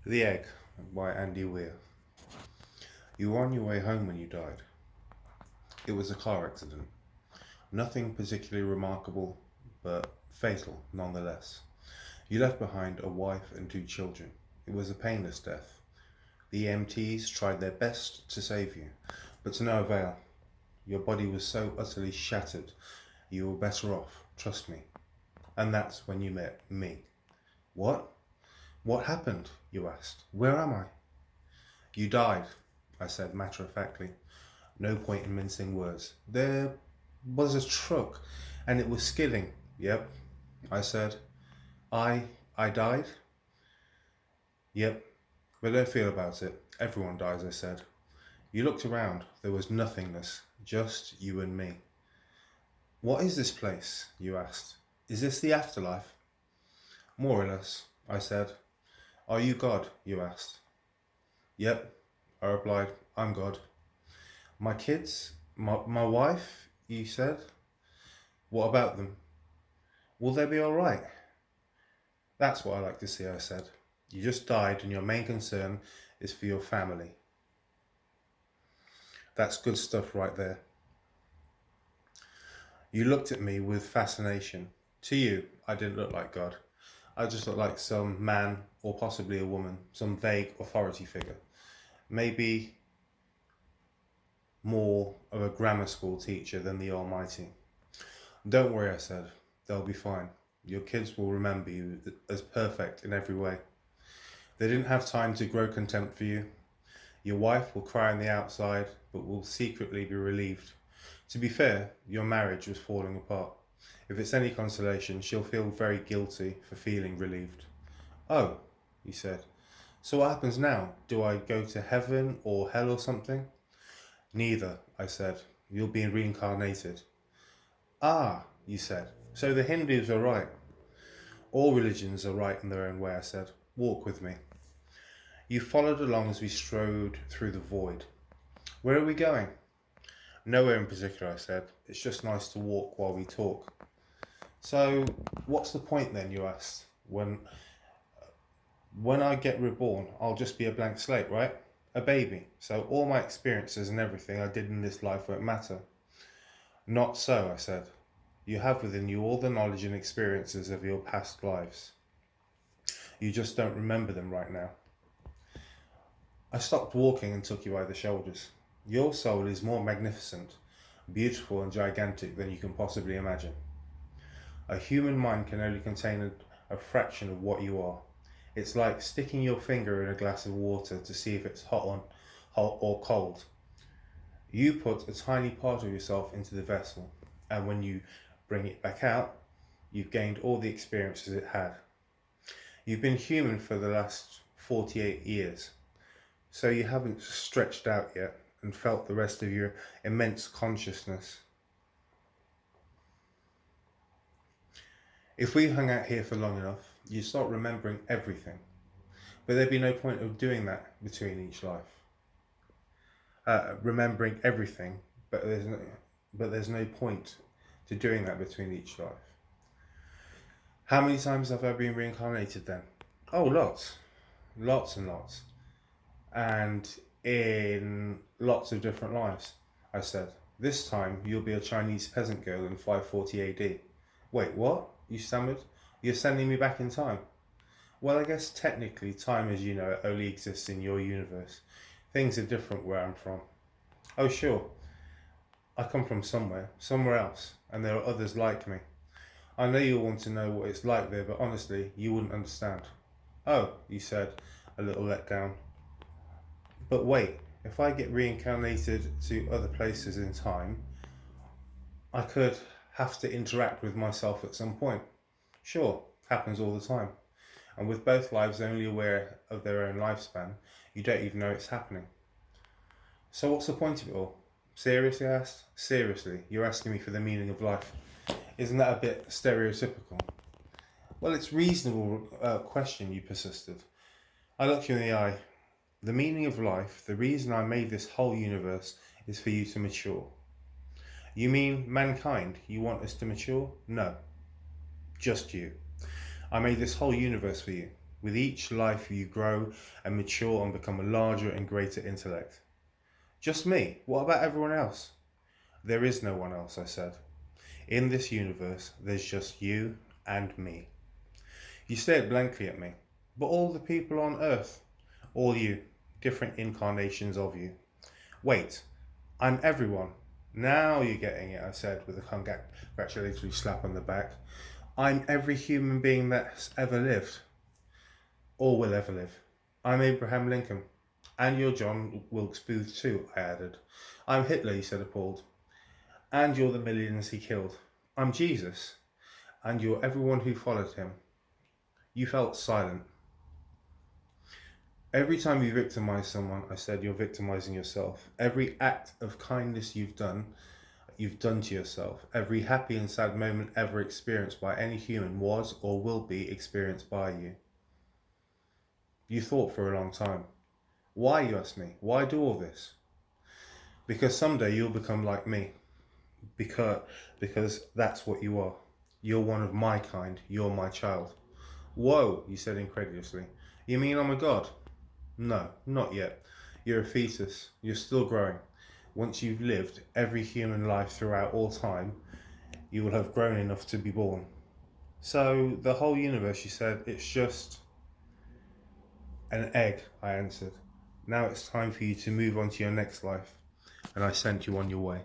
The Egg by Andy Weir. You were on your way home when you died. It was a car accident. Nothing particularly remarkable, but fatal nonetheless. You left behind a wife and two children. It was a painless death. The EMTs tried their best to save you, but to no avail. Your body was so utterly shattered, you were better off, trust me. And that's when you met me. What? What happened? You asked. Where am I? You died, I said matter-of-factly. No point in mincing words. There was a truck, and it was skidding. Yep, I said. I died? Yep, but don't feel about it. Everyone dies, I said. You looked around. There was nothingness, just you and me. What is this place? You asked. Is this the afterlife? More or less, I said. Are you God? You asked. Yep, I replied. I'm God. My kids? My wife? You said. What about them? Will they be alright? That's what I like to see, I said. You just died and your main concern is for your family. That's good stuff right there. You looked at me with fascination. To you, I didn't look like God. I just looked like some man, or possibly a woman, some vague authority figure. Maybe more of a grammar school teacher than the Almighty. Don't worry, I said. They'll be fine. Your kids will remember you as perfect in every way. They didn't have time to grow contempt for you. Your wife will cry on the outside, but will secretly be relieved. To be fair, your marriage was falling apart. If it's any consolation, she'll feel very guilty for feeling relieved. Oh, he said. So what happens now? Do I go to heaven or hell or something? Neither, I said. You'll be reincarnated. Ah, you said. So the Hindus are right. All religions are right in their own way, I said. Walk with me. You followed along as we strode through the void. Where are we going? Nowhere in particular, I said. It's just nice to walk while we talk. So, what's the point then, you asked? When I get reborn, I'll just be a blank slate, right? A baby. So all my experiences and everything I did in this life won't matter. Not so, I said. You have within you all the knowledge and experiences of your past lives. You just don't remember them right now. I stopped walking and took you by the shoulders. Your soul is more magnificent, beautiful and gigantic than you can possibly imagine. A human mind can only contain a fraction of what you are. It's like sticking your finger in a glass of water to see if it's hot or cold. You put a tiny part of yourself into the vessel, and when you bring it back out, you've gained all the experiences it had. You've been human for the last 48 years, so you haven't stretched out yet and felt the rest of your immense consciousness. If we hung out here for long enough, you'd start remembering everything, but there'd be no point of doing that between each life. Remembering everything, but there's no point to doing that between each life. How many times have I been reincarnated then? Oh, lots and lots, and in lots of different lives, I said. This time you'll be a Chinese peasant girl in 540 AD. Wait, what? You stammered. You're sending me back in time? Well, I guess technically time as you know it only exists in your universe. Things are different where I'm from. Oh sure, I come from somewhere else, and there are others like me. I know you'll want to know what it's like there, but honestly, you wouldn't understand. Oh, you said, a little let down. But wait, if I get reincarnated to other places in time, I could have to interact with myself at some point. Sure, happens all the time. And with both lives only aware of their own lifespan, you don't even know it's happening. So what's the point of it all? Seriously, I asked. Seriously, you're asking me for the meaning of life. Isn't that a bit stereotypical? Well, it's a reasonable question, you persisted. I looked you in the eye. The meaning of life, the reason I made this whole universe, is for you to mature. You mean mankind? You want us to mature? No, just you. I made this whole universe for you. With each life you grow and mature and become a larger and greater intellect. Just me? What about everyone else? There is no one else, I said. In this universe, there's just you and me. You stared blankly at me. But all the people on Earth, all you, different incarnations of you. Wait, I'm everyone. Now you're getting it, I said with a congratulatory slap on the back. I'm every human being that's ever lived, or will ever live. I'm Abraham Lincoln. And you're John Wilkes Booth too, I added. I'm Hitler, he said appalled. And you're the millions he killed. I'm Jesus. And you're everyone who followed him. You felt silent. Every time you victimize someone, I said, you're victimizing yourself. Every act of kindness you've done to yourself. Every happy and sad moment ever experienced by any human was or will be experienced by you. You thought for a long time. Why, you asked me? Why do all this? Because someday you'll become like me. Because that's what you are. You're one of my kind. You're my child. Whoa, you said incredulously. You mean I'm a god? No, not yet. You're a fetus. You're still growing. Once you've lived every human life throughout all time, you will have grown enough to be born. So the whole universe, she said, it's just an egg, I answered. Now it's time for you to move on to your next life. And I sent you on your way.